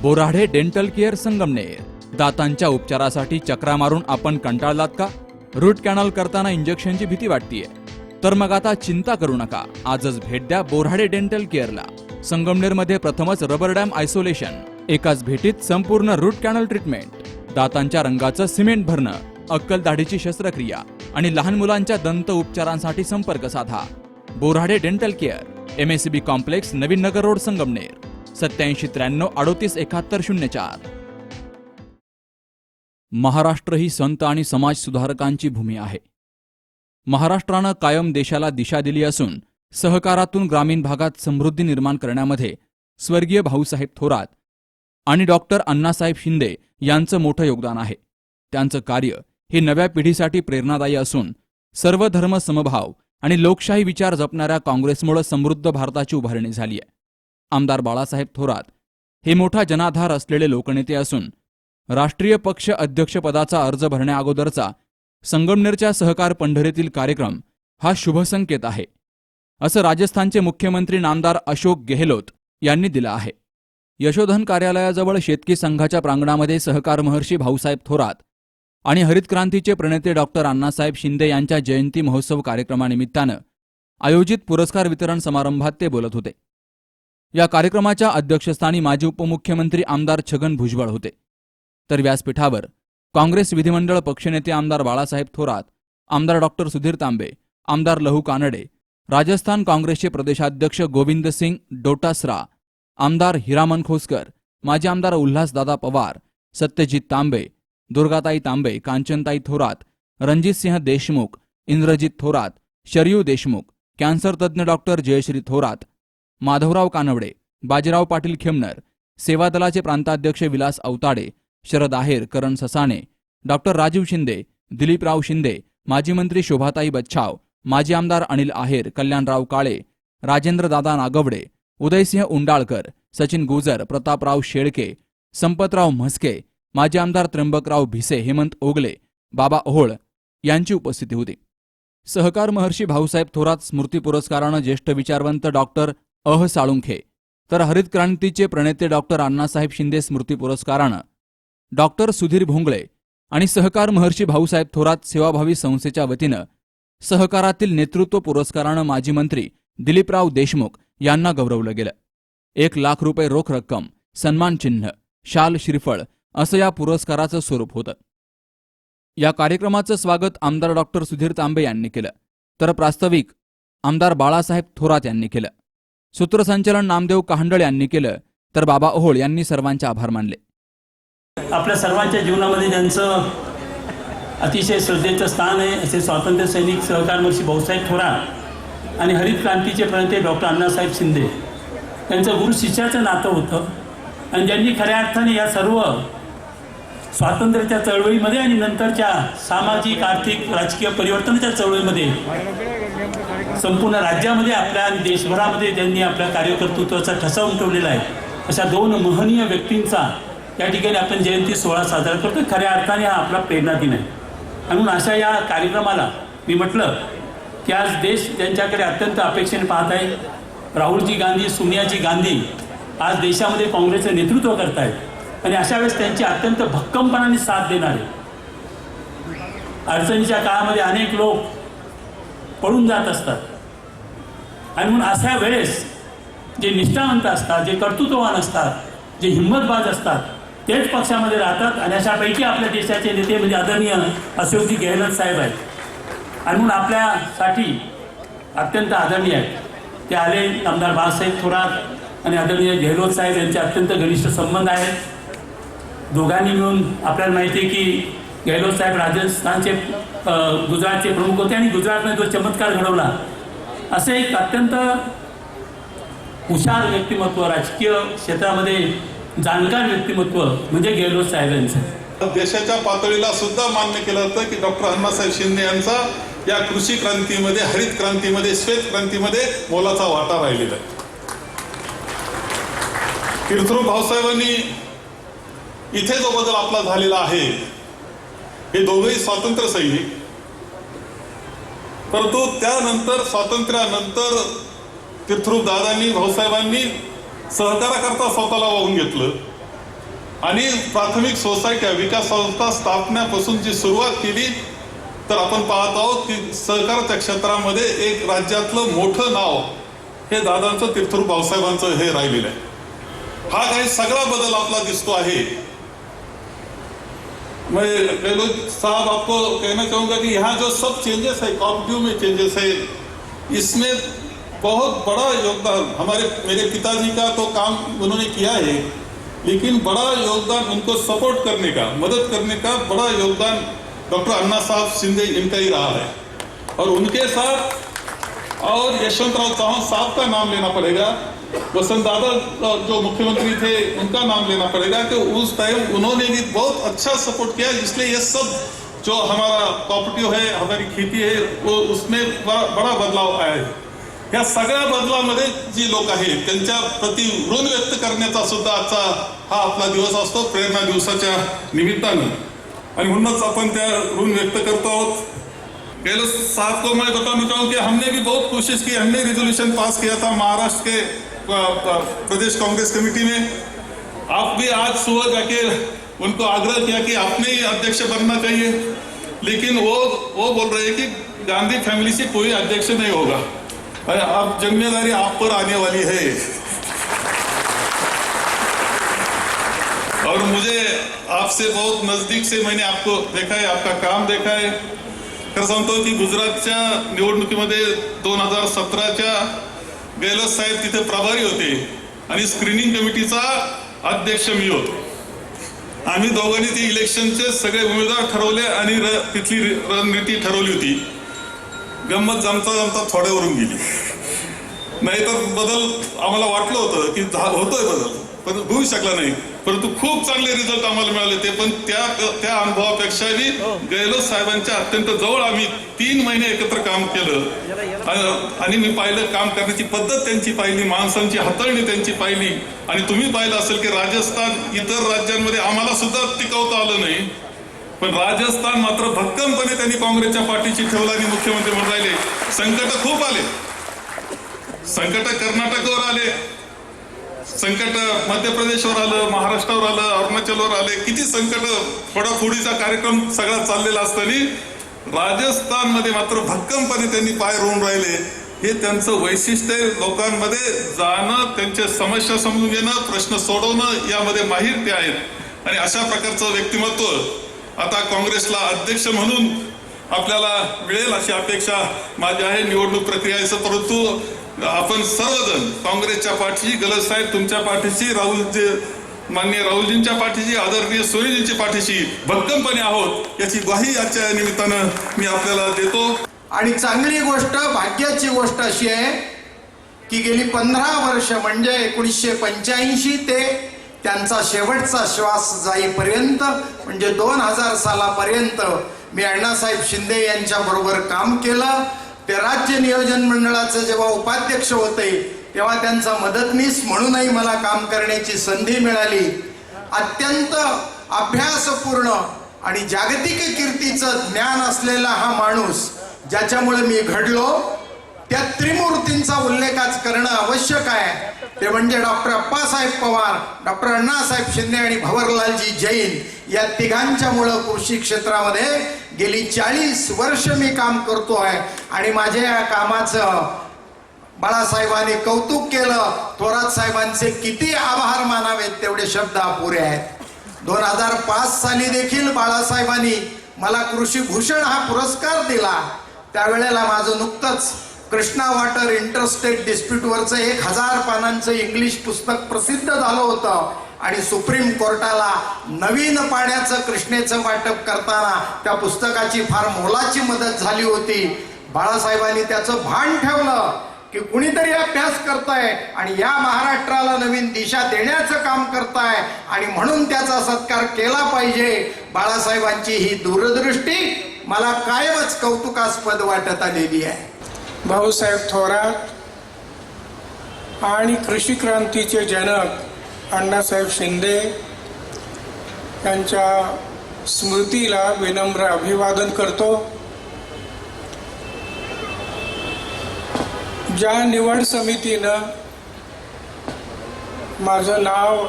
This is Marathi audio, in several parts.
बोराढे डेंटल केअर संगमनेर. दातांच्या उपचारासाठी चक्रा मारून आपण कंटाळलात का? रूट कॅनल करताना इंजेक्शनची भीती वाटतेय? तर मग आता चिंता करू नका. आजच भेट द्या बोराढे डेंटल केअरला. संगमनेरमध्ये प्रथमच रबर डॅम आयसोलेशन. एकाच भेटीत संपूर्ण रूट कॅनल ट्रीटमेंट, दातांच्या रंगाचं सिमेंट भरणं, अक्कल दाढीची शस्त्रक्रिया आणि लहान मुलांच्या दंत उपचारांसाठी संपर्क साधा. बोराढे डेंटल केअर, MSCB कॉम्प्लेक्स, नवीन नगर रोड, संगमनेर. 8793387104. महाराष्ट्र ही संत आणि समाज सुधारकांची भूमी आहे. महाराष्ट्रानं कायम देशाला दिशा दिली असून सहकारातून ग्रामीण भागात समृद्धी निर्माण करण्यामध्ये स्वर्गीय भाऊसाहेब थोरात आणि डॉक्टर अण्णासाहेब शिंदे यांचं मोठं योगदान आहे. त्यांचं कार्य हे नव्या पिढीसाठी प्रेरणादायी असून सर्व धर्म समभाव आणि लोकशाही विचार जपणाऱ्या काँग्रेसमुळे समृद्ध भारताची उभारणी झाली आहे. आमदार बाळासाहेब थोरात हे मोठा जनाधार असलेले लोकनेते असून राष्ट्रीय पक्ष अध्यक्षपदाचा अर्ज भरण्याअगोदरचा संगमनेरच्या सहकार पंढरीतील कार्यक्रम हा शुभसंकेत आहे, असं राजस्थानचे मुख्यमंत्री नामदार अशोक गेहलोत यांनी दिलं आहे. यशोधन कार्यालयाजवळ शेतकी संघाच्या प्रांगणामध्ये सहकार महर्षी भाऊसाहेब थोरात आणि हरित क्रांतीचे प्रणेते डॉक्टर अण्णासाहेब शिंदे यांच्या जयंती महोत्सव कार्यक्रमानिमित्तानं आयोजित पुरस्कार वितरण समारंभात ते बोलत होते. या कार्यक्रमाच्या अध्यक्षस्थानी माजी उपमुख्यमंत्री आमदार छगन भुजबळ होते. तर व्यासपीठावर काँग्रेस विधिमंडळ पक्षनेते आमदार बाळासाहेब थोरात, आमदार डॉक्टर सुधीर तांबे, आमदार लहू कानडे, राजस्थान काँग्रेसचे प्रदेशाध्यक्ष गोविंद सिंग डोटासरा, आमदार हिरामन खोसकर, माजी आमदार उल्हासदादा पवार, सत्यजित तांबे, दुर्गाताई तांबे, कांचनताई थोरात, रणजितसिंह देशमुख, इंद्रजित थोरात, शरयू देशमुख, कॅन्सर तज्ज्ञ डॉक्टर जयश्री थोरात, माधवराव कानवडे, बाजीराव पाटील खेमनर, सेवा दलाचे प्रांताध्यक्ष विलास अवताडे, शरद आहेर, करण ससाणे, डॉक्टर राजीव शिंदे, दिलीपराव शिंदे, माजी मंत्री शोभाताई बच्छाव, माजी आमदार अनिल आहेर, कल्याणराव काळे, राजेंद्रदादा नागवडे, उदयसिंह उंडाळकर, सचिन गुजर, प्रतापराव शेळके, संपतराव म्हस्के, माजी आमदार त्र्यंबकराव भिसे, हेमंत ओगले, बाबा ओहोळ यांची उपस्थिती होती. सहकार महर्षी भाऊसाहेब थोरात स्मृती पुरस्कारानं ज्येष्ठ विचारवंत डॉक्टर साळुंखे, तर हरित क्रांतीचे प्रणेते डॉक्टर अण्णासाहेब शिंदे स्मृती पुरस्कारानं डॉक्टर सुधीर भोंगळे आणि सहकार महर्षी भाऊसाहेब थोरात सेवाभावी संस्थेच्या वतीनं सहकारातील नेतृत्व पुरस्कारानं माजी मंत्री दिलीपराव देशमुख यांना गौरवलं गेलं. 1,00,000 रुपये रोख रक्कम, सन्मान चिन्ह, शाल, श्रीफळ असं या पुरस्काराचं स्वरूप होतं. या कार्यक्रमाचं स्वागत आमदार डॉक्टर सुधीर तांबे यांनी केलं, तर प्रास्ताविक आमदार बाळासाहेब थोरात यांनी केलं. सूत्रसंचालन नामदेव कहांडळ यांनी केलं, तर बाबा ओहोळ यांनी सर्वांचे आभार मानले. आपल्या सर्वांच्या जीवनामध्ये ज्यांचं अतिशय श्रद्धेचं स्थान आहे असे स्वातंत्र्य सैनिक सहकार महर्षी भाऊसाहेब थोरात आणि हरित क्रांतीचे प्रणेते डॉक्टर अण्णासाहेब शिंदे यांचं गुरु शिष्याचं नातं होतं. आणि ज्यांनी खऱ्या अर्थाने या सर्व स्वातंत्र्याच्या चळवळीमध्ये आणि नंतरच्या सामाजिक, आर्थिक, राजकीय परिवर्तनाच्या चळवळीमध्ये संपूर्ण राज्यामध्ये आपल्या आणि देशभरामध्ये ज्यांनी आपल्या कार्यकर्तृत्वाचा ठसा उमटवलेला आहे, अशा 2 महनीय व्यक्तींचा या ठिकाणी आपण जयंती सोहळा साजरा करतो. खऱ्या अर्थाने हा आपला प्रेरणा दिन आहे. म्हणून अशा या कार्यक्रमाला मी म्हटलं की आज देश ज्यांच्याकडे अत्यंत अपेक्षेने पाहत आहे, राहुलजी गांधी, सोनियाजी गांधी आज देशामध्ये काँग्रेसचं नेतृत्व करत आहेत आणि अशा वेळेस त्यांची अत्यंत भक्कमपणाने साथ देणारे, अडचणीच्या काळामध्ये अनेक लोक पळून जात असतात आणि म्हणून अशा वेळेस जे निष्ठावंत असतात, जे कर्तृत्ववान असतात, जे हिंमतबाज असतात, तेच पक्षामध्ये राहतात. आणि अशापैकी आपल्या देशाचे नेते म्हणजे आदरणीय अशोकजी गेहलोत साहेब आहेत आणि म्हणून आपल्यासाठी अत्यंत आदरणीय आहेत. ते आले, आमदार बाळासाहेब थोरात आणि आदरणीय गेहलोत साहेब यांचे अत्यंत घनिष्ठ संबंध आहेत. दोघांनी मिळून आपल्याला माहिती आहे की गेहलोत साहेब राजस्थानचे गुजरातचे प्रमुख होते आणि गुजरातमध्ये जो चमत्कार घडवला असे एक अत्यंत हुशार व्यक्तिमत्व, राजकीय क्षेत्रामध्ये जाणकार व्यक्तिमत्व म्हणजे गेहलोत साहेब यांचं. देशाच्या पातळीला सुद्धा मान्य केलं जातं की डॉक्टर अण्णासाहेब शिंदे यांचा या कृषी क्रांतीमध्ये, हरित क्रांतीमध्ये, श्वेत क्रांतीमध्ये मोलाचा वाटा राहिलेला आहे. तीर्थरूप भाऊसाहेबांनी इथे जो बदल आपला झालेला आहे, हे दोघेही स्वातंत्र्य सैनिक, परंतु त्यानंतर स्वातंत्र्यानंतर तीर्थरूप दादांनी, भाऊसाहेबांनी सहकाराकरता स्वतःला वाहून घेतलं आणि प्राथमिक सोसायट्या विकास संस्था स्थापण्यापासून जी सुरुवात केली, तर आपण पाहत आहोत की सहकाराच्या क्षेत्रामध्ये एक राज्यातलं मोठं नाव हे दादांचं तीर्थरूप भाऊसाहेबांचं हे राहिलेलं आहे. हा काही सगळा बदल आपला दिसतो आहे. मैं गहलोत साहब आपको कहना चाहूँगा कि यहाँ जो सब चेंजेस है, कॉपरेटिव में चेंजेस है, इसमें बहुत बड़ा योगदान मेरे पिताजी का तो काम उन्होंने किया है, लेकिन बड़ा योगदान उनको सपोर्ट करने का, मदद करने का बड़ा योगदान डॉक्टर अन्ना साहब शिंदे इनका ही रहा है. और उनके साथ और यशवंतराव चौहान साहब का नाम लेना पड़ेगा, वसंत दादा जो मुख्यमंत्री थे उनका नाम लेना पड़ेगा कि उस टाइम उन्होंने भी बहुत अच्छा सपोर्ट किया. इसलिए ये सब जो हमारा कॉपरेटिव है, हमारी खेती है, वो उसमें बड़ा बदलाव आया है. या सगळ्या बदलामध्ये जी लोक आहेत त्यांच्या प्रति ऋण व्यक्त करण्याचा सुद्धा आजचा हा आपला दिवस असतो, प्रेरणा दिवसाच्या निमित्तानं, आणि म्हणूनच आपण त्या ऋण व्यक्त करतो आहोत. गहलोत साहब को मैं बताना चाहूँ कि हमने भी बहुत कोशिश की, हमने रिजोल्यूशन पास किया था महाराष्ट्र के प्रदेश कांग्रेस कमेटी में. आप भी आज सुबह जाके उनको आग्रह किया कि आपने ही अध्यक्ष बनना चाहिए, लेकिन वो बोल रहे हैं कि गांधी फैमिली से कोई अध्यक्ष नहीं होगा. अब जिम्मेदारी आप पर आने वाली है. और मुझे आपसे बहुत नजदीक से मैंने आपको देखा है, आपका काम देखा है. खरं सांगतो की गुजरातच्या निवडणुकीमध्ये 2017च्या गहलोत साहेब तिथे प्रभारी होते आणि स्क्रीनिंग कमिटीचा अध्यक्ष मी होतो. आम्ही दोघांनी ते इलेक्शनचे सगळे उमेदवार ठरवले आणि तिथली रणनीती ठरवली होती. गंमत जमता जमता थोड्यावरून गेली. नाहीतर बदल आम्हाला वाटलं होतं की होतोय बदल, पण होऊ शकला नाही. परंतु खूप चांगले रिझल्ट आम्हाला मिळाले. ते पण त्या अनुभवापेक्षाही गहलोत साहेबांच्या अत्यंत जवळ आम्ही 3 महिने एकत्र काम केलं आणि मी पाहिलं काम करण्याची पद्धत त्यांची पाहिली, माणसांची हाताळणी त्यांची पाहिली. आणि तुम्ही पाहिलं असेल की राजस्थान इतर राज्यांमध्ये आम्हाला सुद्धा टिकवता आलं नाही, पण राजस्थान मात्र भक्कमपणे त्यांनी काँग्रेसच्या पाठीशी ठेवला आणि मुख्यमंत्री म्हणून राहिले. संकट खूप आले, संकट कर्नाटकवर आले, संकट मध्य प्रदेशवर आलं, महाराष्ट्रावर आलं, अरुणाचलवर आले. किती संकट, फोडाफोडीचा कार्यक्रम सगळा चाललेला असताना राजस्थानमध्ये मात्र भक्कमपणे त्यांनी पाय रोवून राहिले. हे त्यांचं वैशिष्ट्य आहे. लोकांमध्ये जाणं, त्यांच्या समस्या समजून घेणं, प्रश्न सोडवणं यामध्ये माहीर ते आहेत. आणि अशा प्रकारचं व्यक्तिमत्व आता काँग्रेसला अध्यक्ष म्हणून आपल्याला मिळेल अशी अपेक्षा माझी आहे. निवडणूक प्रक्रिया आहे, परंतु आपण सर्वजण काँग्रेसच्या पाठीशी, गहलोत साहेब तुमच्या पाठीशी, माननीय राहुलजींच्या पाठीशी, आदरणीय सोनीजींच्या पाठीशी भक्कमपणे आहोत याची ग्वाही आजच्या निमित्तानं मी आपल्याला देतो. आणि चांगली गोष्ट, भाग्याची गोष्ट अशी आहे की गेली 15 वर्ष म्हणजे 1985 ते त्यांचा शेवटचा श्वास जाईपर्यंत म्हणजे 2000 सालापर्यंत मी अण्णासाहेब शिंदे यांच्या बरोबर काम केलं. ते राज्य नियोजन मंडळाचे जेव्हा उपाध्यक्ष होते तेव्हा त्यांचा मदतनीस म्हणूनही मला काम करण्याची संधी मिळाली. अत्यंत अभ्यासपूर्ण आणि जागतिक कीर्तीचं ज्ञान असलेला हा माणूस, ज्याच्यामुळे मी घडलो, त्या त्रिमूर्तींचा उल्लेखच करणं आवश्यक आहे. ते म्हणजे डॉक्टर अप्पासाहेब पवार, डॉक्टर अण्णासाहेब शिंदे आणि भंवरलालजी जैन या तिघांच्यामुळं कृषी क्षेत्रामध्ये गेली 40 वर्ष मी काम करतो आहे. आणि माझ्या या कामाचं बाळासाहेबांनी कौतुक केलं. थोरात साहेबांचे किती आभार मानावेत तेवढे शब्द अपुरे आहेत. 2005 साली देखील बाळासाहेबांनी मला कृषी भूषण हा पुरस्कार दिला. त्यावेळेला माझं नुकतंच कृष्णा वॉटर इंटरस्टेट डिस्प्यूटवरचं 1000 पानांचं इंग्लिश पुस्तक प्रसिद्ध झालं होतं आणि सुप्रीम कोर्टाला नवीन पाण्याचं कृष्णेचं वाटप करताना त्या पुस्तकाची फार मोलाची मदत झाली होती. बाळासाहेबांनी त्याचं भान ठेवलं की कुणीतरी अभ्यास करताय आणि या महाराष्ट्राला नवीन दिशा देण्याचं काम करताय आणि म्हणून त्याचा सत्कार केला पाहिजे. बाळासाहेबांची ही दूरदृष्टी मला कायमच कौतुकास्पद वाटत आलेली आहे. भाऊसाहेब थोरात आणि कृषी क्रांतीचे जनक अण्णासाहेब शिंदे यांच्या स्मृतीला विनम्र अभिवादन करतो. ज्या निवड समितीनं माझं नाव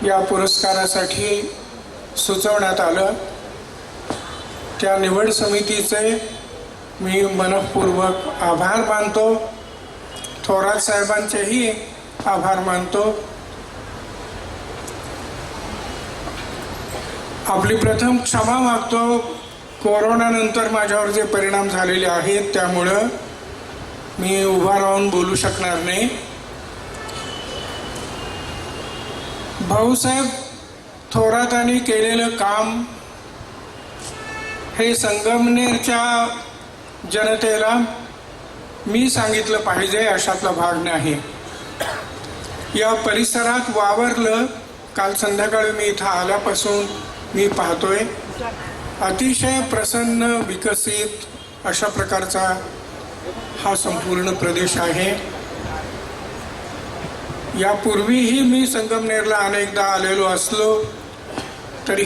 या पुरस्कारासाठी सुचवण्यात आलं त्या निवड समितीचे मी मनःपूर्वक आभार मानतो. थोरात साहेबांचेही आभार मानतो. आपली प्रथम क्षमा मागतो. कोरोनानंतर माझ्यावर जे परिणाम झालेले आहेत त्यामुळं मी उभा राहून बोलू शकणार नाही. भाऊसाहेब थोरातांनी केलेलं काम हे संगमनेरच्या जनतेला मी सांगितलं पाहिजे अशातला भाग नाही. या परिसरात वावरलं. काल संध्याकाळी मी इथं आल्यापासून मी पाहतोय अतिशय प्रसन्न विकसित अशा प्रकारचा हा संपूर्ण प्रदेश आहे. यापूर्वीही मी संगमनेरला अनेकदा आलेलो असलो तरी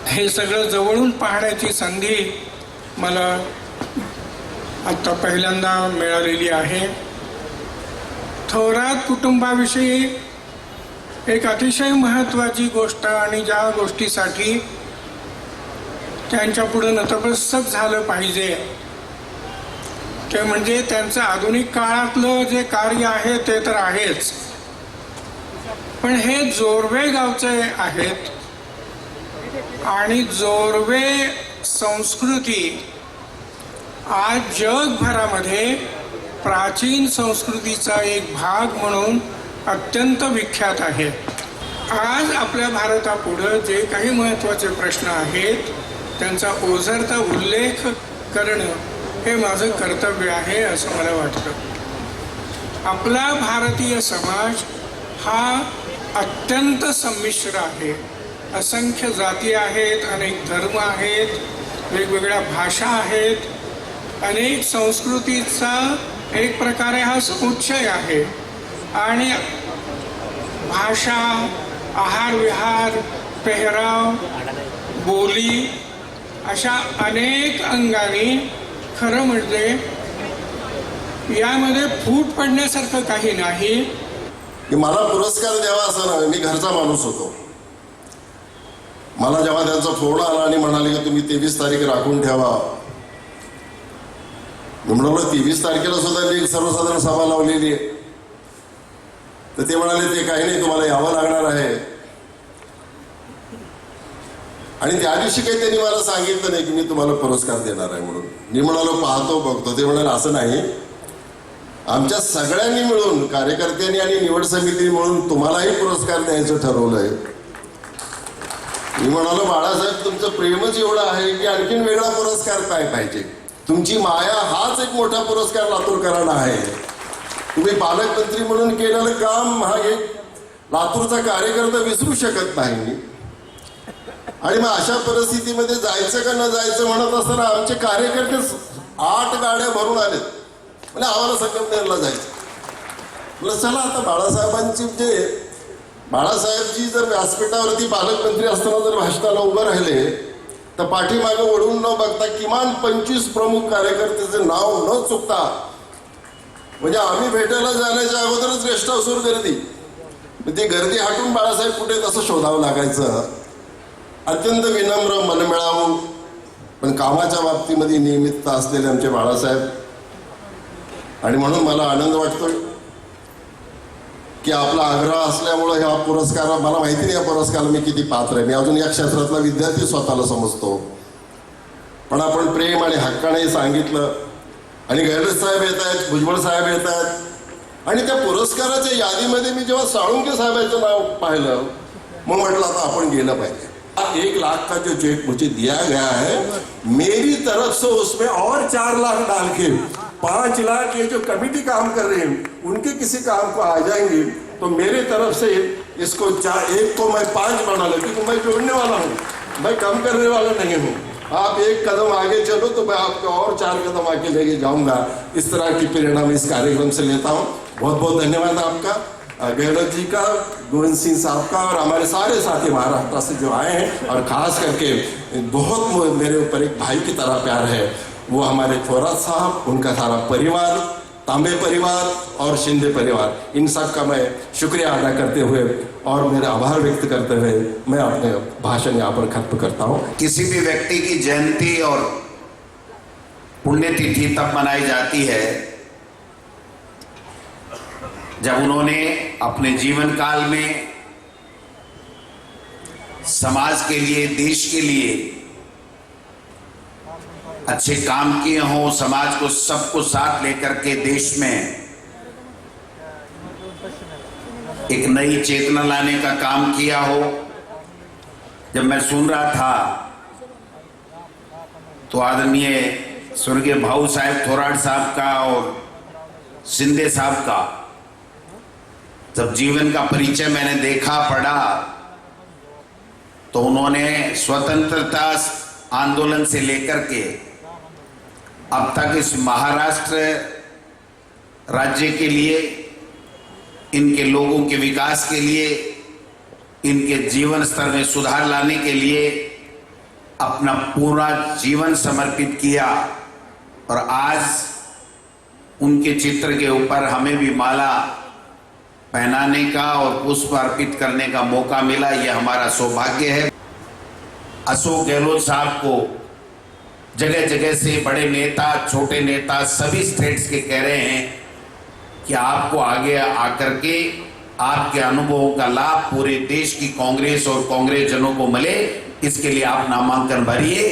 हे सगळं जवळून पाहण्याची संधी मला आत्ता पहिल्यांदा मिळालेली आहे. थोरात कुटुंबाविषयी एक अतिशय महत्त्वाची गोष्ट आणि ज्या गोष्टीसाठी त्यांच्या पुढे नतमस्तक झालं पाहिजे ते म्हणजे त्यांचं आधुनिक काळातलं जे कार्य आहे ते तर आहेच, पण हे जोरवे गावचे आहेत आणि जोरवे संस्कृती आज जगभरामध्ये प्राचीन संस्कृतीचा एक भाग म्हणून अत्यंत विख्यात आहे. आज आपल्या भारतापुढं जे काही महत्त्वाचे प्रश्न आहेत त्यांचा ओझरता उल्लेख करणं हे माझं कर्तव्य आहे असं मला वाटतं. आपला भारतीय समाज हा अत्यंत संमिश्र आहे. असंख्य जाती आहेत, अनेक धर्म आहेत, वेगवेगळ्या भाषा आहेत, अनेक संस्कृतीचा एक प्रकारे हा समुच्चय आहे आणि भाषा, आहार विहार, पेहराव, बोली अशा अनेक अंगाने खरं म्हणजे यामध्ये फूट पडण्यासारखं काही नाही. की मला पुरस्कार द्यावा असं नाही. मी घरचा माणूस होतो. मला जेव्हा त्यांचा फोन आला आणि म्हणाले की तुम्ही 23 तारीख राखून ठेवा, मी म्हणालो 23 तारखेला सुद्धा मी सर्वसाधारण सभा लावलेली आहे. तर ते म्हणाले ते काही नाही, तुम्हाला यावं लागणार आहे. आणि त्या दिवशी काही त्यांनी मला सांगितलं नाही की मी तुम्हाला पुरस्कार देणार आहे म्हणून. मी म्हणालो पाहतो बघतो. ते म्हणाले असं नाही, आमच्या सगळ्यांनी मिळून कार्यकर्त्यांनी आणि निवड समिती मिळून तुम्हालाही पुरस्कार द्यायचं ठरवलंय. मी म्हणालो बाळासाहेब तुमचं प्रेमच एवढं आहे की आणखीन वेगळा पुरस्कार काय पाहिजे. तुमची माया हाच एक मोठा पुरस्कार लातूरकरांना आहे. तुम्ही पालकमंत्री म्हणून केलेलं काम हा एक लातूरचा कार्यकर्ता विसरू शकत नाही. आणि मग अशा परिस्थितीमध्ये जायचं का न जायचं म्हणत असताना आमचे कार्यकर्ते 8 गाड्या भरून आलेत. म्हणजे आम्हाला संगमनेरला जायचं. म्हटलं चला आता बाळासाहेबजी जर व्यासपीठावरती पालकमंत्री असताना जर भाषणाला उभं राहिले तर पाठीमागे वळून न बघता किमान 25 प्रमुख कार्यकर्त्याचे नाव न चुकता, म्हणजे आम्ही भेटायला जाण्याच्या अगोदरच गेस्ट हाऊसवर गर्दी, ती गर्दी हटून बाळासाहेब कुठे तसं शोधावं लागायचं. अत्यंत विनम्र, मनमिळावू, पण कामाच्या बाबतीमध्ये नियमितता असलेले आमचे बाळासाहेब. आणि म्हणून मला आनंद वाटतोय की आपला आग्रह असल्यामुळं ह्या पुरस्कार, मला माहिती नाही या पुरस्काराला मी किती पात्र आहे. मी अजून या क्षेत्रातला विद्यार्थी स्वतःला समजतो, पण आपण प्रेम आणि हक्काने सांगितलं. आणि गैरज साहेब येत आहेत, भुजबळ साहेब येत आहेत. आणि त्या पुरस्काराच्या यादीमध्ये मी जेव्हा साळुंके साहेबांचं नाव पाहिलं मग म्हटलं आता आपण गेलं पाहिजे. 1 लाख का जो चेक मुझे दिया गया है, मेरी तरफ से उसमें और 4 लाख डाल के 5 लाख ये जो कमेटी काम कर रही है उनके किसी काम को आ जाएंगे तो मेरे तरफ से इसको 1 को मैं 5 बना लूं, क्योंकि मैं जोड़ने वाला हूँ, मैं कम करने वाला नहीं हूँ. आप 1 कदम आगे चलो तो मैं आपको और 4 कदम आगे लेके जाऊंगा. इस तरह की प्रेरणा मैं इस कार्यक्रम से लेता हूँ. बहुत बहुत धन्यवाद आपका, गहलोत जी का, गोविंद सिंह साहब का, और हमारे सारे साथी महाराष्ट्र से जो आए हैं. और खास करके बहुत मेरे ऊपर एक भाई की तरह प्यार है, वो हमारे थोरात साहब, उनका सारा परिवार, तांबे परिवार और शिंदे परिवार, इन सब का मैं शुक्रिया अदा करते हुए और मेरे आभार व्यक्त करते हुए मैं अपने भाषण यहाँ पर खत्म करता हूँ। किसी भी व्यक्ति की जयंती और पुण्यतिथि तब मनाई जाती है जब उन्होंने अपने जीवन काल में समाज के लिए, देश के लिए अच्छे काम किए हों, समाज को सबको साथ लेकर के देश में एक नई चेतना लाने का काम किया हो। जब मैं सुन रहा था तो आदरणीय स्वर्गीय भाऊ साहेब थोराट साहब का और शिंदे साहब का जब जीवन का परिचय मैंने देखा, पढ़ा, तो उन्होंने स्वतंत्रता आंदोलन से लेकर के अब तक इस महाराष्ट्र राज्य के लिए, इनके लोगों के विकास के लिए, इनके जीवन स्तर में सुधार लाने के लिए अपना पूरा जीवन समर्पित किया। और आज उनके चित्र के ऊपर हमें भी माला पहनाने का और पुष्प अर्पित करने का मौका मिला, यह हमारा सौभाग्य है। अशोक गहलोत साहब को जगह जगह से बड़े नेता, छोटे नेता, सभी स्टेट्स के कह रहे हैं कि आपको आगे आकर के आपके अनुभवों का लाभ पूरे देश की कांग्रेस और कांग्रेस जनों को मिले, इसके लिए आप नामांकन भरिए।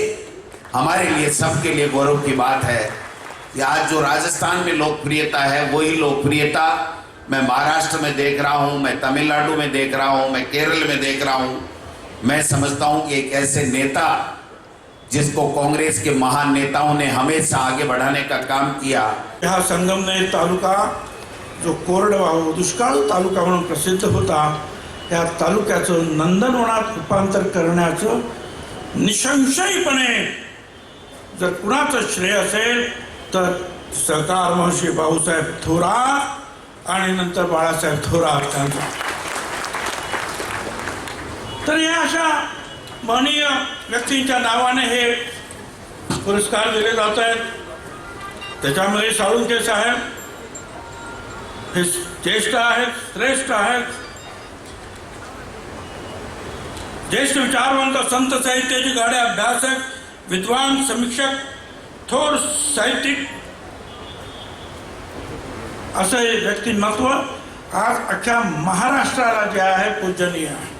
हमारे लिए, सबके लिए गौरव की बात है कि आज जो राजस्थान में लोकप्रियता है वही लोकप्रियता मैं महाराष्ट्र में देख रहा हूं, मैं तमिलनाडु में देख रहा हूं, मैं केरल में देख रहा हूं। मैं समझता हूं कि एक ऐसे नेता जिसको कांग्रेस के महान नेताओं ने हमेशा आगे बढ़ाने का काम किया। हा संगमनेर तालुका जो कोरडवाहू दुष्काळ तालुका म्हणून प्रसिद्ध होता, या तालुक्याचं नंदनवनात रूपांतर करण्याचं निसंशयपणे जर कुणाचं श्रेय असेल तर सहकार महर्षी भाऊसाहेब थोरात आणि नंतर बाळासाहेब थोरात यांचा। तर या अशा महनीय व्यक्तींच्या नावाने हे पुरस्कार दिले जात आहेत। त्याच्यामध्ये साळुंखे साहेब हे ज्येष्ठ आहेत, श्रेष्ठ आहेत, ज्येष्ठ विचारवंत, संत साहित्याची गाडे अभ्यासक, विद्वान, समीक्षक, थोर साहित्यिक असं हे व्यक्तिमत्व आज अख्ख्या महाराष्ट्राला जे आहे पूजनीय आहे।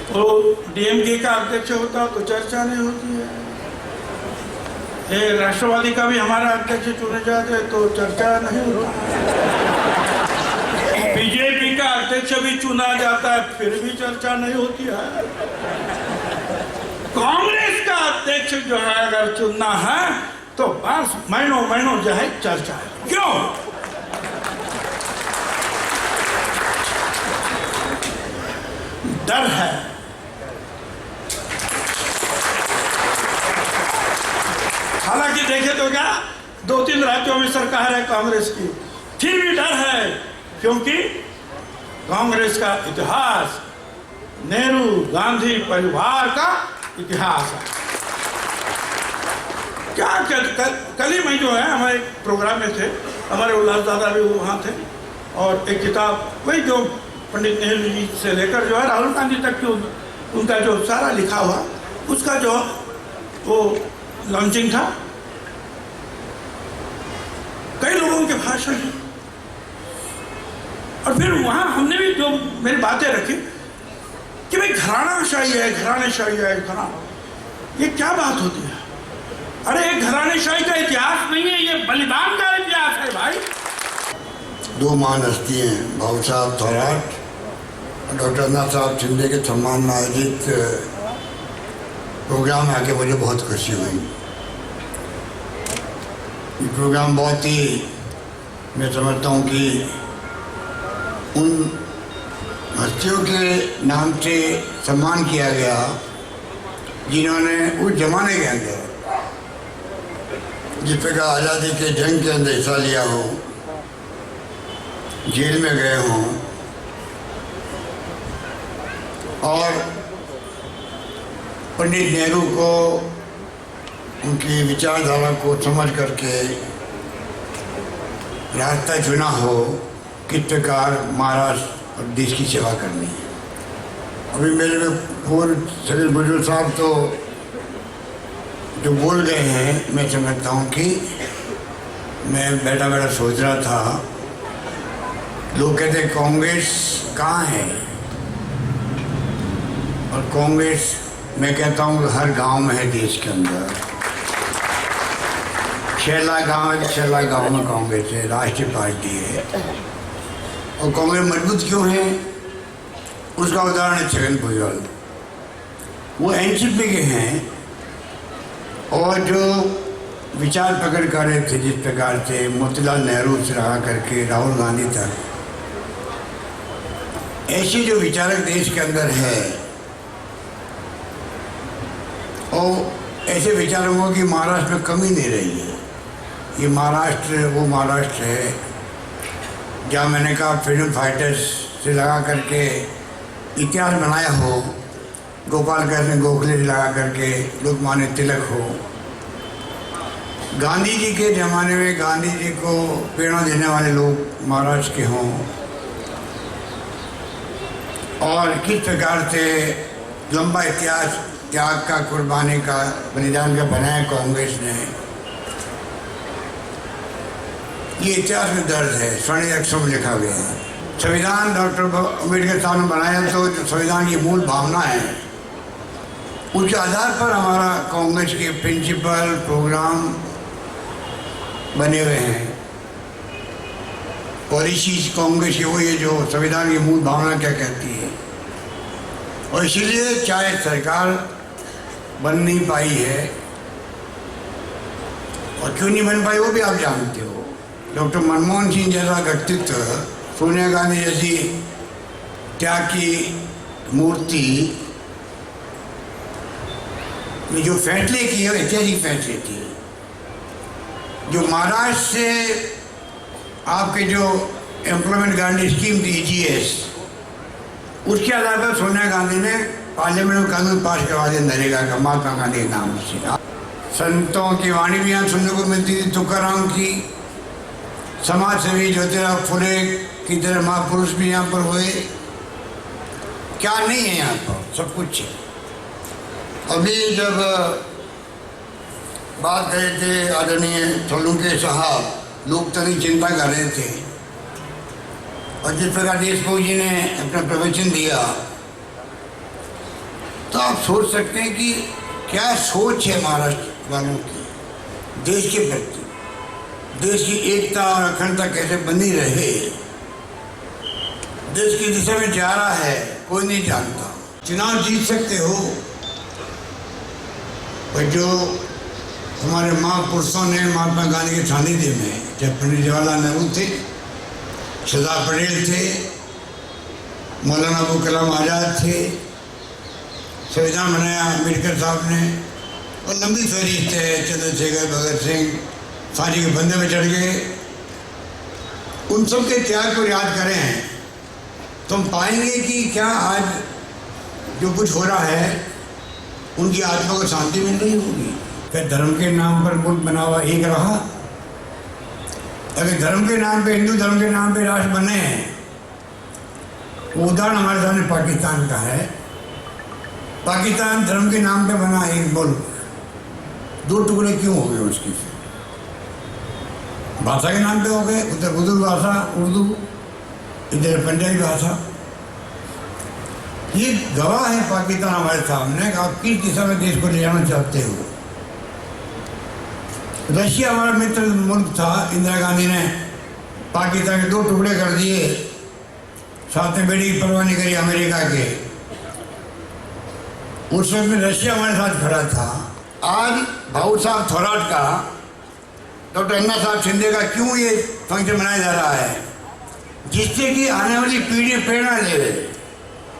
तो डीएमके का अध्यक्ष होता तो चर्चा नहीं होती है, ये राष्ट्रवादी का भी हमारा अध्यक्ष चुने जाते तो चर्चा नहीं होती है, बीजेपी का अध्यक्ष भी चुना जाता है फिर भी चर्चा नहीं होती है, कांग्रेस का अध्यक्ष जो है अगर चुनना है तो बस महीनों महीनों जो है चर्चा है। क्यों? डर है। हालांकि देखे तो क्या 2-3 राज्यों में सरकार है कांग्रेस की, फिर भी डर है, क्योंकि कांग्रेस का इतिहास नेहरू गांधी परिवार का इतिहास है। क्या कल ही में जो है हमारे प्रोग्राम में थे, हमारे उल्लास दादा भी वहाँ थे, और एक किताब वही जो पंडित नेहरू जी से लेकर जो है राहुल गांधी तक की उनका जो सारा लिखा हुआ उसका जो वो लॉन्चिंग था। कई लोगों के भाषण हैं, और फिर वहां हमने भी जो मेरी बातें रखी कि भाई घरानाशाही है, घरानेशाही है, घराना, ये क्या बात होती है? अरे एक घरानेशाही का इतिहास नहीं है, ये बलिदान का इतिहास है भाई। दो महान हस्ती हैं, भाऊ साहब थोराट और डॉक्टर अन्ना साहब शिंदे के सम्मान में आयोजित प्रोग्राम में आके मुझे बहुत खुशी हुई। ये प्रोग्राम बहुत ही, मैं समझता हूँ कि उन हस्तियों के नाम से सम्मान किया गया जिन्होंने उस जमाने के अंदर जिस प्रकार आज़ादी के जंग के अंदर हिस्सा लिया हो, जेल में गए हों, और पंडित नेहरू को उनकी विचारधारा को समझ करके रास्ता चुना हो, किस प्रकार महाराष्ट्र और देश की सेवा करनी है। अभी मेरे में पूर्व सलील बुजुर्ग साहब तो जो बोल गए हैं, मैं समझता हूँ कि मैं बैठा बैठा सोच रहा था, लोग कहते हैं कांग्रेस कहाँ है, और कांग्रेस मैं कहता हूँ हर गांव में है देश के अंदर। 6 लाख गाँव है, 6 लाख गाँव में कांग्रेस है, राष्ट्रीय पार्टी है। और कांग्रेस मजबूत क्यों है, उसका उदाहरण है छगन भुजबल। वो एनसीपी के हैं और जो विचार पकड़ कर रहे थे, जिस प्रकार से मोतीलाल नेहरू से रहा करके राहुल गांधी तक, ऐसे जो विचारक देश के अंदर है, और ऐसे विचारकों की महाराष्ट्र में कमी नहीं रही है। ये महाराष्ट्र वो महाराष्ट्र है जहाँ मैंने कहा फ्रीडम फाइटर्स से लगा करके इतिहास बनाया हो, गोपाल कृष्ण गोखले से लगा करके लोकमान्य तिलक हो, गांधी जी के ज़माने में गांधी जी को प्रेरणा देने वाले लोग महाराष्ट्र के हों, और किस प्रकार से लंबा इतिहास त्याग का, कुर्बानी का, बलिदान का बनाया कांग्रेस ने, ये इतिहास में दर्ज है, स्वर्ण अक्षरों में लिखा गया है। संविधान डॉक्टर अम्बेडकर साहब ने बनाया, तो जो संविधान की मूल भावना है उसके आधार पर हमारा कांग्रेस के प्रिंसिपल प्रोग्राम बने हुए हैं। पॉलिसीज कांग्रेस की वही है जो संविधान की मूल भावना क्या कहती है, और इसीलिए चाहे सरकार बन नहीं पाई है, और क्यों नहीं बन पाई वो भी आप जानते हो। डॉक्टर मनमोहन सिंह जैसा व्यक्तित्व, सोनिया गांधी जैसी त्याग की मूर्ति ने जो फैसले किए, ऐतिहासिक फैसले किए, जो महाराष्ट्र से आपके जो एम्प्लॉयमेंट गारंटी स्कीम थी EGS, उसके आधार पर सोनिया गांधी ने पार्लियामेंट में कानून पास करवा दिया नरेगा का, महात्मा गांधी के नाम से। संतों की वाणी भी यहाँ सुनने को मिलती थी, तुकाराम की, समाज सेवी ज्योतिराव फुले की तरह महापुरुष भी यहाँ पर हुए। क्या नहीं है यहाँ पर, सब कुछ है। अभी जब बात कर रहे थे आदरणीय सोलंकी साहब, लोग तनी चिंता कर रहे थे, और जिस प्रकार देशमुख जी ने अपना प्रवचन दिया, तो आप सोच सकते हैं कि क्या सोच है महाराष्ट्र वालों की देश के प्रति, देश की एकता और अखंडता कैसे बनी रहे, देश की दिशा में जा रहा है कोई नहीं जानता। चुनाव जीत सकते हो, पर जो हमारे महापुरुषों ने महात्मा गांधी के सानिध्य में, चाहे पंडित जवाहरलाल नेहरू थे, सरदार पटेल थे, मौलाना अबुल कलाम आज़ाद थे, संविधान बनाया अम्बेडकर साहब ने, और लंबी फहरिस्त है, चंद्रशेखर, भगत सिंह, फांसी के फंदे में चढ़ गए। उन सब के त्याग को याद करें तो हम पाएंगे कि क्या आज जो कुछ हो रहा है उनकी आत्मा को शांति मिल रही होगी। क्या धर्म के नाम पर मुल्क बना हुआ एक रहा? अगर धर्म के नाम पे, हिंदू धर्म के नाम पे राष्ट्र बने हैं, वो उदाहरण हमारे सामने पाकिस्तान का है। पाकिस्तान धर्म के नाम पे बना एक मुल्क, 2 टुकड़े क्यों हो गए उसकी? भाषा के नाम पे हो गए, उधर उर्दू भाषा उर्दू, इधर पंजाबी भाषा। ये गवाह है पाकिस्तान हमारे सामने कि आप किस दिशा में देश को ले जाना चाहते हो। रशिया हमारा मित्र मुल्क था, इंदिरा गांधी ने पाकिस्तान के 2 टुकड़े कर दिए, साथ में बेटी की परवाह नहीं करी अमेरिका के। उस वक्त में रशिया हमारे साथ खड़ा था। आज भाऊ साहब थोराट का, डॉक्टर अन्ना साहब शिंदे का क्यों ये फंक्शन मनाया जा रहा है? जिससे कि आने वाली पीढ़ी प्रेरणा ले,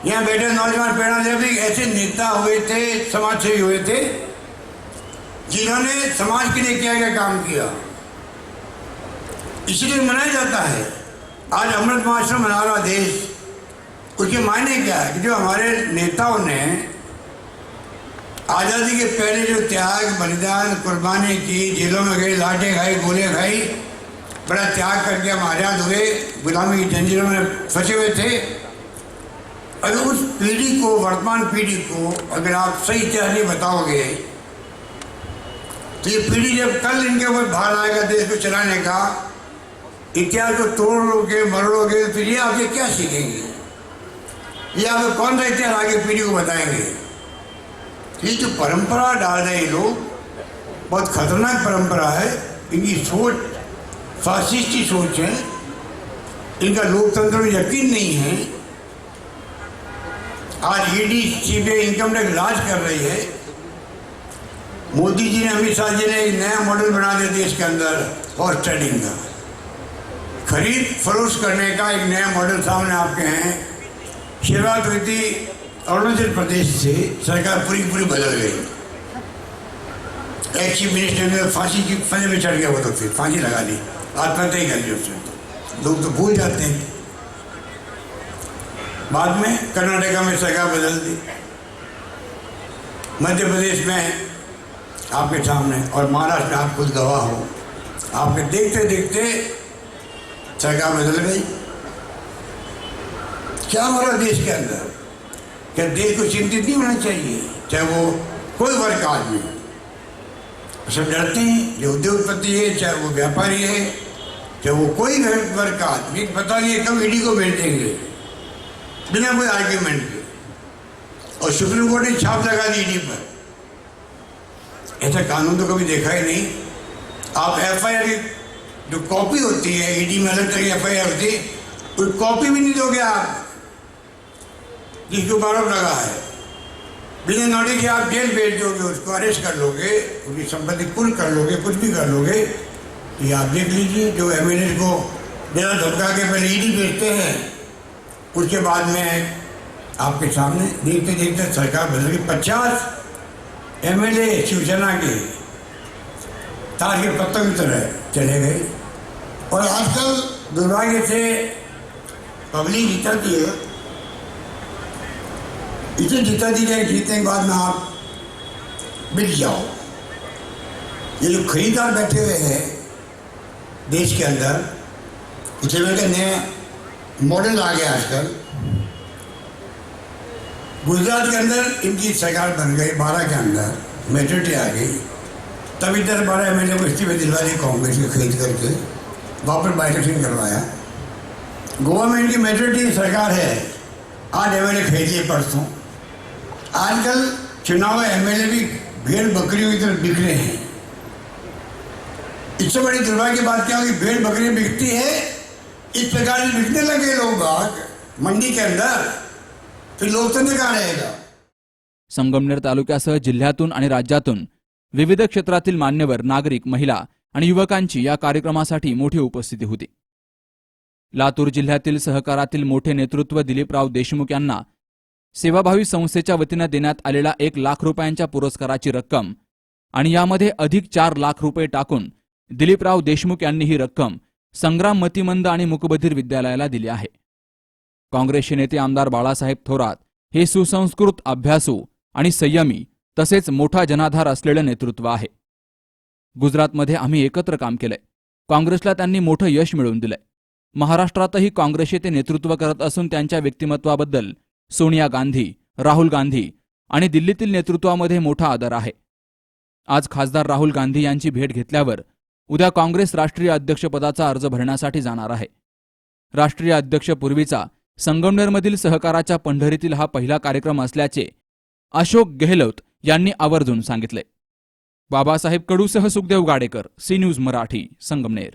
यहाँ बैठे नौजवान प्रेरणा ले। भी ऐसे नेता हुए थे, समाज सेवी हुए थे, जिन्होंने समाज के लिए क्या क्या काम किया, इसलिए मनाया जाता है। आज अमृत महोत्सव मना रहा देश, उसके मायने क्या है कि जो हमारे नेताओं ने आज़ादी के पहले जो त्याग, बलिदान, कुर्बानी की, जेलों में गए, लाठें खाई, गोलियां खाई, बड़ा त्याग करके हम आज़ाद हुए, गुलामी की जंजीरों में फंसे हुए थे, अगर उस पीढ़ी को, वर्तमान पीढ़ी को अगर आप सही इतिहास नहीं बताओगे तो ये पीढ़ी जब कल इनके ऊपर भार आएगा देश को चलाने का, इतिहास को तोड़ लोगे, मरोगे, फिर ये आपसे क्या सीखेंगे? ये आपको कौन सा इतिहास आगे पीढ़ी को बताएंगे? ये जो परंपरा डाल रहे हैं लोग, बहुत खतरनाक परंपरा है। इनकी सोच फासिस्टी सोच है, इनका लोकतंत्र में यकीन नहीं है। आज ईडी, सीबीआई, इनकम टैक्स राज कर रही है। मोदी जी ने, अमित शाह जी ने एक नया मॉडल बना दिया देश के अंदर हॉर्स ट्रेडिंग का, खरीद फरोख्त करने का एक नया मॉडल सामने आपके हैं। शुरुआत हुई थी अरुणाचल प्रदेश से, सरकार पूरी बदल गई। एक चीफ मिनिस्टर ने फांसी की फंदे में चढ़ गया, वो तो फिर फांसी लगा दी, आत्महत्या ही कर दी उसने। लोग तो भूल जाते हैं। बाद में कर्नाटका में सरकार बदल दी, मध्य प्रदेश में आपके सामने, और महाराष्ट्र में आप खुद गवाह हो। आपके देखते देखते सरकार बदल गई। क्या हो रहा देश के अंदर? क्या देश को चिंतित नहीं होना चाहिए? चाहे वो कोई वर्ग का आदमी हो, सब डरते हैं। जो उद्योगपति है, चाहे वो व्यापारी है, चाहे वो कोई वर्ग का आदमी, पता नहीं है कब ईडी को भेज देंगे बिना कोई आर्ग्यूमेंट के। और सुप्रीम कोर्ट ने छाप लगा दी ईडी पर। ऐसा कानून तो कभी देखा ही नहीं। आप एफआईआर की जो कॉपी होती है, ईडी में अलग तरह की एफआईआर होती है, कोई कॉपी भी नहीं दोगे आप जिसके ऊपर आरोप लगा है। बिना नोटिस के आप जेल भेज दोगे, उसको अरेस्ट कर लोगे, उसकी संपत्ति कुल कर लोगे, कुछ भी कर लोगे। ये आप देख लीजिए, जो एमएलए को बिना धमका के पहले ईडी भेजते हैं, उसके बाद में आपके सामने देखते देखते सरकार बदल गई। 50 एमएलए शिवसेना के तार के पत्तों की तरह चले गए। और आजकल दुर्भाग्य से पब्लिक जीताती है, इसे जीता दी जाए, जीतने के बाद में आप बिक जाओ। ये जो खरीदार बैठे हुए हैं देश के अंदर, इसे मेरे नए मॉडल आ गया आजकल। गुजरात के अंदर इनकी सरकार बन गई, 12 के अंदर मेजोरिटी आ गई। तब इधर 12 एमएलए को इस्तीफे दिलवा दी कांग्रेस की, खरीद करके वापस बाई इलेक्शन करवाया। गोवा में इनकी मेजोरिटी सरकार है, 8 एमएलए खरीद लिए परसों। आजकल चुनाव एमएलए भी भेड़ बकरियों की तरफ बिक रहे हैं। इससे बड़ी दुर्भाग्य की बात क्या होगी? भेड़ बकरियां बिकती है, इस प्रकार से बिकने लगे लोग बाग मंडी के अंदर, फिर लोकतंत्र कहाँ रहेगा? संगमनेर तालुक्यासह जिल्ह्यातून आणि राज्यातून विविध क्षेत्रातील मान्यवर, नागरिक, महिला आणि युवकांची या कार्यक्रमासाठी मोठी उपस्थिती होती. लातूर जिल्ह्यातील सहकारातील मोठे नेतृत्व दिलीपराव देशमुख यांना सेवाभावी संस्थेच्या वतीनं देण्यात आलेला 1 लाख रुपयांच्या पुरस्काराची रक्कम आणि यामध्ये अधिक 4 लाख रुपये टाकून दिलीपराव देशमुख यांनी ही रक्कम संग्राम मतिमंद आणि मूकबधिर विद्यालयाला दिली आहे. काँग्रेसचे नेते आमदार बाळासाहेब थोरात हे सुसंस्कृत, अभ्यासू आणि संयमी तसेच मोठा जनाधार असलेलं नेतृत्व आहे. गुजरातमध्ये आम्ही एकत्र काम केलंय. काँग्रेसला त्यांनी मोठं यश मिळवून दिलंय. महाराष्ट्रातही काँग्रेसचे ते नेतृत्व करत असून त्यांच्या व्यक्तिमत्वाबद्दल सोनिया गांधी, राहुल गांधी आणि दिल्लीतील नेतृत्वामध्ये मोठा आदर आहे. आज खासदार राहुल गांधी यांची भेट घेतल्यावर उद्या काँग्रेस राष्ट्रीय अध्यक्षपदाचा अर्ज भरण्यासाठी जाणार आहे. राष्ट्रीय अध्यक्षपूर्वीचा संगमनेरमधील सहकाराच्या पंढरीतील हा पहिला कार्यक्रम असल्याचे अशोक गेहलोत यांनी आवर्जून सांगितले. बाबासाहेब कडूसह सुखदेव गाडेकर, सी न्यूज मराठी, संगमनेर.